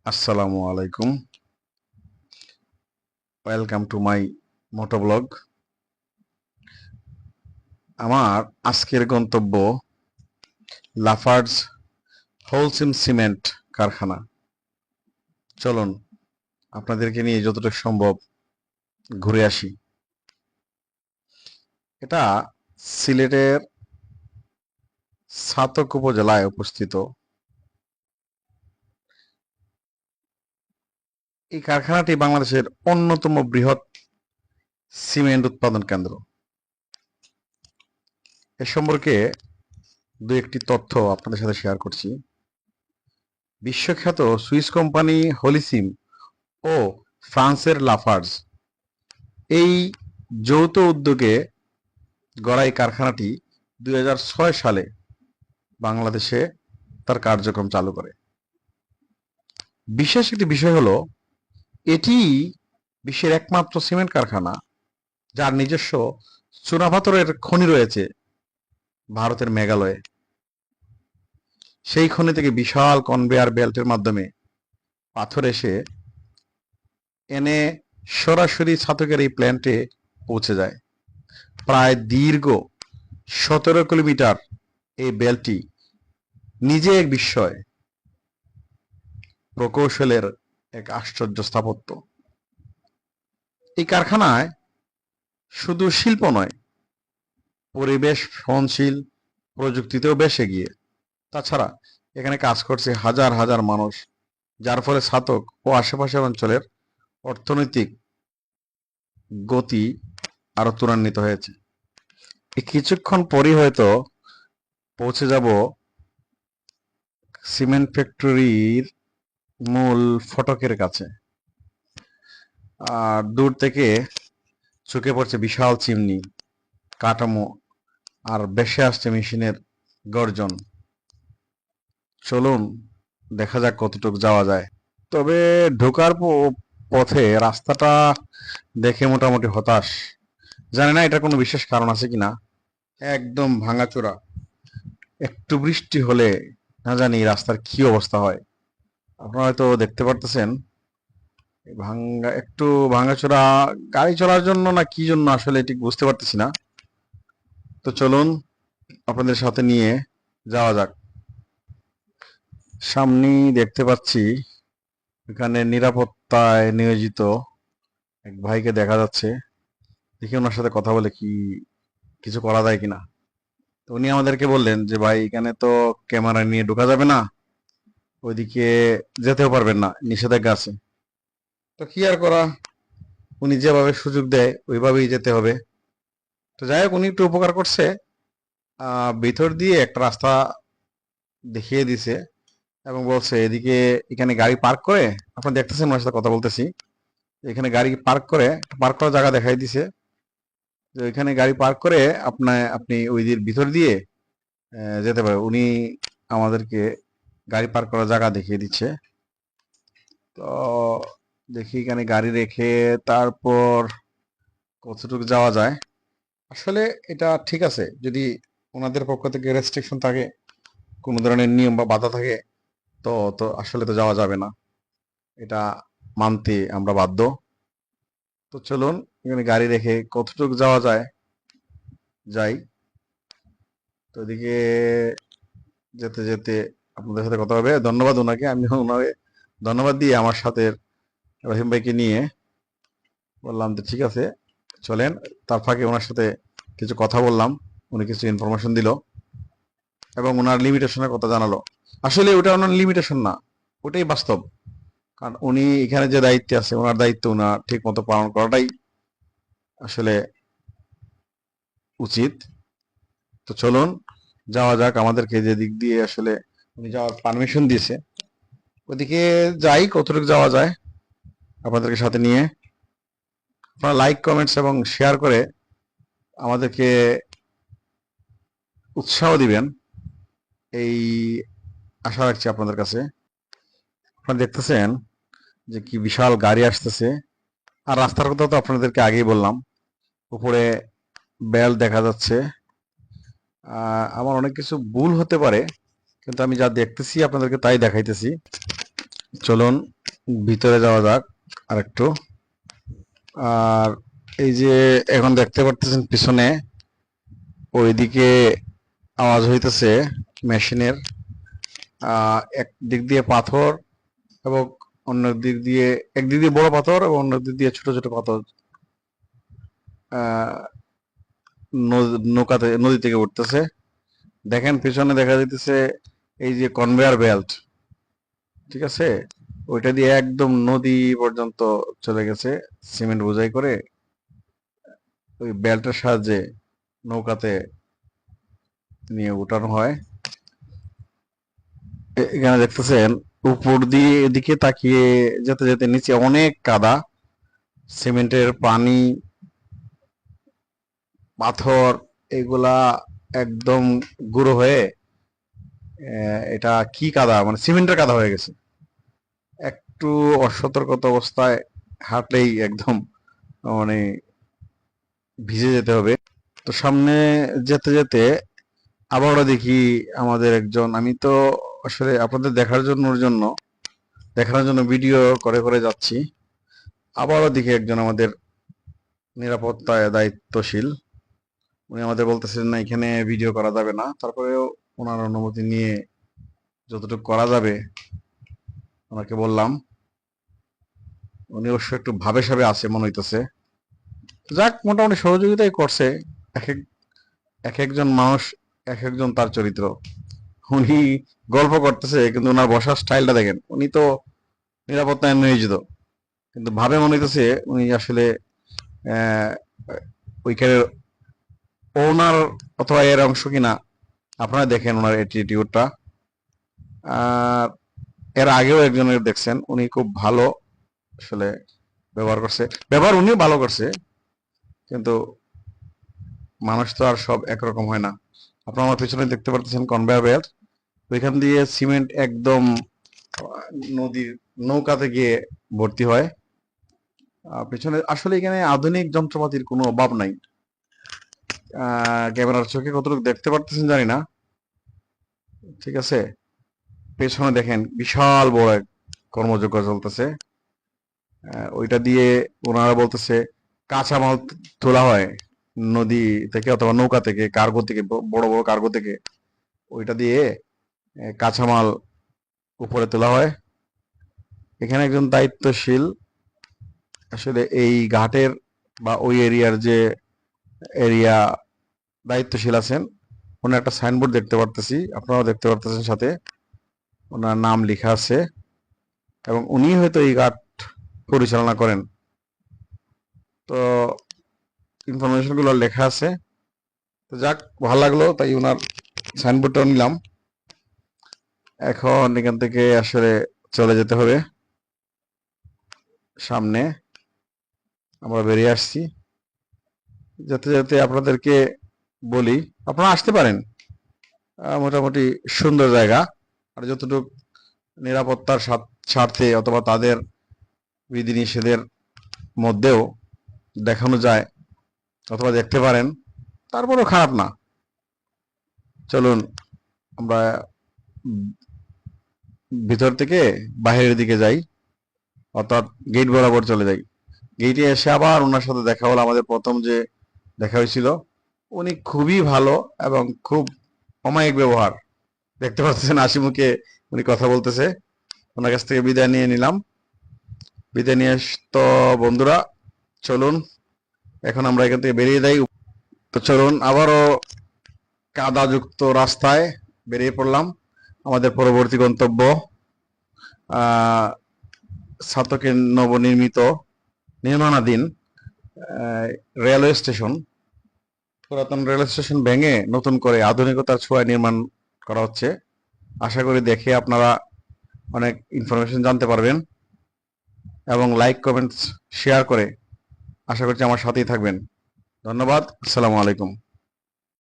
আসসালামু আলাইকুম। Welcome to my motoblog. আমার আজকের গন্তব্য লাফার্জ হোলসিম সিমেন্ট কারখানা। চলুন আপনাদেরকে নিয়ে যতটুকু সম্ভব ঘুরে আসি। এটা সিলেটের ছাতক উপজেলায় অবস্থিত। এই কারখানাটি বাংলাদেশের অন্যতম বৃহৎ সিমেন্ট উৎপাদন কেন্দ্র। এ সম্পর্কে দু একটি তথ্য আপনাদের সাথে শেয়ার করছি। বিশ্বখ্যাত সুইস কোম্পানি হলিসিম ও ফ্রান্সের লাফার্জ এই যৌথ উদ্যোগে গড়া এই কারখানাটি ২০০৬ সালে বাংলাদেশে তার কার্যক্রম চালু করে। বিশেষ একটি বিষয় হলো এটি বিশ্বের একমাত্র সিমেন্ট কারখানা যার নিজস্ব চুনাপাথরের খনি রয়েছে ভারতের মেঘালয়ে। সেই খনি থেকে বিশাল কনভেয়ার বেল্টের মাধ্যমে পাথর এনে সরাসরি ছাতকের এই প্ল্যান্টে পৌঁছে যায়। প্রায় দীর্ঘ ১৭ কিলোমিটার এই বেল্টটি নিজে এক বিস্ময়, প্রকৌশলের এক আশ্চর্য স্থাপত্য। এই কারখানায় শুধু শিল্প নয়, পরিবেশ সহনশীল প্রযুক্তিতেও বেশ এগিয়ে। তাছাড়া এখানে কাজ করছে হাজার হাজার মানুষ, যার ফলে ছাতক ও আশেপাশের অঞ্চলের অর্থনৈতিক গতি আরো ত্বরান্বিত হয়েছে। এই কিছুক্ষণ পরই হয়তো পৌঁছে যাব সিমেন্ট ফ্যাক্টরির মূল ফটকের কাছে। আর দূর থেকে চোখে পড়ছে বিশাল চিমনি, কাঠামো আর ভেসে আসছে মেশিনের গর্জন। চলুন দেখা যাক কতটুকু যাওয়া যায়। তবে ঢোকার পথে রাস্তাটা দেখে মোটামুটি হতাশ। জানি না এটা কোনো বিশেষ কারণ আছে কিনা। একদম ভাঙাচোরা, একটু বৃষ্টি হলে না জানি রাস্তার কি অবস্থা হয়। আপনারা হয়তো দেখতে পারতেছেন একটু ভাঙাচোরা। গাড়ি চলার জন্য না কি জন্য আসলে ঠিক বুঝতে পারতেছি না। তো চলুন আপনাদের সাথে নিয়ে যাওয়া যাক। সামনেই দেখতে পাচ্ছি এখানে নিরাপত্তায় নিয়োজিত এক ভাইকে দেখা যাচ্ছে। দেখি ওনার সাথে কথা বলে কিছু করা যায় কিনা। তো উনি আমাদেরকে বললেন যে ভাই এখানে তো ক্যামেরা নিয়ে ঢোকা যাবে না, ওইদিকে যেতেও পারবেন না, নিষেধাজ্ঞা আছে। তো কি আর করা, উনি যেভাবে সুযোগ দেয় ওইভাবেই যেতে হবে। তো যাই হোক, উনি একটু উপকার করছে। ভিতর দিয়ে একটা রাস্তা দেখিয়ে দিছে এবং বলছে এদিকে এখানে গাড়ি পার্ক করে, আপনারা দেখতেছেন ওনার সাথে কথা বলতেছি, এখানে গাড়ি পার্ক করার জায়গা দেখাই দিছে। তো এখানে গাড়ি পার্ক করে আপনি ওই ভিতর দিয়ে যেতে পারে। উনি আমাদেরকে গাড়ি পার্ক করার জায়গা দেখিয়ে দিচ্ছে। তো দেখি এখানে গাড়ি রেখে তারপর কতটুকু যাওয়া যায়। আসলে এটা ঠিক আছে যদি ওনাদের পক্ষ থেকে রেস্ট্রিকশন থাকে, কোনো ধরনের নিয়ম বা বাধা থাকে, তো তো আসলে তো যাওয়া যাবে না, এটা মানতে আমরা বাধ্য। তো চলুন এখানে গাড়ি রেখে কতটুকু যাওয়া যায় যাই। তো এদিকে যেতে যেতে আপনাদের সাথে কথা হবে। ধন্যবাদ ওনাকে, আমি ওনাকে ধন্যবাদ দিয়ে আমার সাথে রহিম ভাইকে নিয়ে বললাম যে ঠিক আছে চলেন। তার ফাঁকে ওনার সাথে কিছু কথা বললাম, উনি কিছু ইনফরমেশন দিল এবং ওনার লিমিটেশনের কথা জানালো। আসলে ওটা ওনার লিমিটেশন না, ওটাই বাস্তব। কারণ উনি এখানে যে দায়িত্বে আছে, ওনার দায়িত্ব ওনার ঠিক মতো পালন করাটাই আসলে উচিত। তো চলুন যাওয়া যাক। আমাদেরকে যে দিক দিয়ে আসলে উনি যাওয়ার পারমিশন দিয়েছে ওদিকে যাই, কতটুকু যাওয়া যায় আপনাদেরকে সাথে নিয়ে। আপনারা লাইক, কমেন্টস এবং শেয়ার করে আমাদেরকে উৎসাহ দিবেন, এই আশা রাখছি আপনাদের কাছে। আপনারা দেখতেছেন যে কি বিশাল গাড়ি আসতেছে। আর রাস্তার কথা তো আপনাদেরকে আগেই বললাম, উপরে বেল দেখা যাচ্ছে। আমার অনেক কিছু ভুল হতে পারে, কিন্তু আমি যা দেখতেছি আপনাদেরকে তাই দেখাইতেছি। চলুন ভিতরে যাওয়া যাক আরেকটু। আর এই যে এখন দেখতে পারতেছেন পিছনে ওইদিকে আওয়াজ হইতেছে মেশিনের। এক দিক দিয়ে পাথর এবং অন্য দিক দিয়ে, একদিক দিয়ে বড় পাথর এবং অন্য দিক দিয়ে ছোট ছোট পাথর আহ নৌকাতে, নদী থেকে উঠতেছে। দেখেন পিছনে দেখা যাইতেছে এই যে কনভেয়ার বেল্ট, ঠিক আছে, ওইটা দিয়ে একদম নদী পর্যন্ত চলে গেছে। সিমেন্ট বোঝাই করে ওই বেল্টের সাহায্যে নৌকাতে নিয়ে উঠানো হয়। এখানে দেখতেছেন উপর দিয়ে এদিকে তাকিয়ে যেতে যেতে নিচে অনেক কাদা, সিমেন্টের পানি, পাথর, এগুলা একদম গুঁড়ো হয়ে এটা কি কাদা, মানে সিমেন্টের কাদা হয়ে গেছে। একটু অসতর্কতা অবস্থায় হাঁটলেই একদম মানে ভিজে যেতে হবে। তো সামনে যেতে যেতে আবারও দেখি আমাদের একজন, আমি তো আসলে আপনাদের দেখানোর জন্য ভিডিও করে করে যাচ্ছি। আবারও দেখি একজন আমাদের নিরাপত্তায় দায়িত্বশীল, উনি আমাদের বলতেছেন না এখানে ভিডিও করা যাবে না, তারপরেও ওনার অনুমতি নিয়ে যতটুকু করা যাবে ওনাকে বললাম। উনি অবশ্য একটু ভাবে সাবে আছে মনে হইতেছে। যাক, মোটামুটি সহযোগিতাই করছে। এক এক এক একজন মানুষ এক একজন তার চরিত্র। উনি গল্প করতেছে কিন্তু ওনার বসার স্টাইলটা দেখেন, উনি তো নিরাপত্তায় নিয়োজিত, কিন্তু ভাবে মনে হইতেছে উনি আসলে আহ ওইখানের ওনার অথবা এর অংশ কিনা। আপনারা দেখেন ওনার অ্যাটিটিউডটা। আর এর আগেও একজনের দেখছেন, উনি খুব ভালো আসলে ব্যবহার করছে, ব্যবহার উনিও ভালো করছে, কিন্তু মানুষ তো আর সব একরকম হয় না। আপনারা আমার পিছনে দেখতে পাচ্ছেন কনভেয়ার বেল্ট, ওইখান দিয়ে সিমেন্ট একদম নদীর নৌকাতে গিয়ে ভর্তি হয়। পিছনে আসলে এখানে আধুনিক যন্ত্রপাতির কোনো অভাব নাই। ক্যামেরার চোখে কতটুকু দেখতে পারতেছেন জানি না, ঠিক আছে। পেছনে দেখেন বিশাল বড় এক কর্মযজ্ঞ চলতেছে। ওইটা দিয়ে ওনারা বলতেছে কাঁচামাল তোলা হয় নদী থেকে অথবা নৌকা থেকে, কার্গো থেকে, বড় বড় কার্গো থেকে। ওইটা দিয়ে কাঁচামাল উপরে তোলা হয়। এখানে একজন দায়িত্বশীল আসলে এই ঘাটের বা ওই এরিয়ার যে এরিয়া দায়িত্বশীল আছেন, ওনার একটা সাইনবোর্ড দেখতে পারতেছি, আপনারাও দেখতে পারতেছেন, সাথে ওনার নাম লেখা আছে এবং উনি হয়তো এই ঘাট পরিচালনা করেন। তো ইনফরমেশন গুলো লেখা আছে। তো যাক, ভালো লাগলো, তাই ওনার সাইনবোর্ডটা নিলাম। এখন এখান থেকে আসলে চলে যেতে হবে সামনে। আমরা বেরিয়ে আসছি। যেতে যেতে আপনাদেরকে বলি আপনারা আসতে পারেন, মোটামুটি সুন্দর জায়গা। আর যতটুকু নিরাপত্তার স্বার্থে অথবা তাদের বিধিনিষেধের মধ্যেও দেখানো যায় অথবা দেখতে পারেন, তারপরেও খারাপ না। চলুন আমরা ভিতর থেকে বাইরের দিকে যাই, অর্থাৎ গেট বরাবর চলে যাই। গেটে এসে আবার ওনার সাথে দেখা হলো, আমাদের প্রথম যে দেখা হয়েছিল। উনি খুবই ভালো এবং খুব অমায়িক ব্যবহার, দেখতে পাচ্ছেন হাসি মুখে উনি কথা বলতেছে। ওনার কাছ থেকে বিদায় নিয়ে নিলাম। বিদায় নিয়ে তো বন্ধুরা, চলুন এখন আমরা এখান থেকে বেরিয়ে যাই। তো চলুন আবারও কাদাযুক্ত রাস্তায় বেরিয়ে পড়লাম আমাদের পরবর্তী গন্তব্য, ছাতকের নবনির্মিত নির্মাণাধীন রেলওয়ে স্টেশন। পুরাতন রেলওয়ে স্টেশন ভেঙে নতুন করে আধুনিকতার ছোঁয়ায় নির্মাণ করা হচ্ছে। আশা করি দেখে আপনারা অনেক ইনফরমেশন জানতে পারবেন এবং লাইক কমেন্টস শেয়ার করে আশা করছি আমার সাথেই থাকবেন। ধন্যবাদ। আসসালামু আলাইকুম।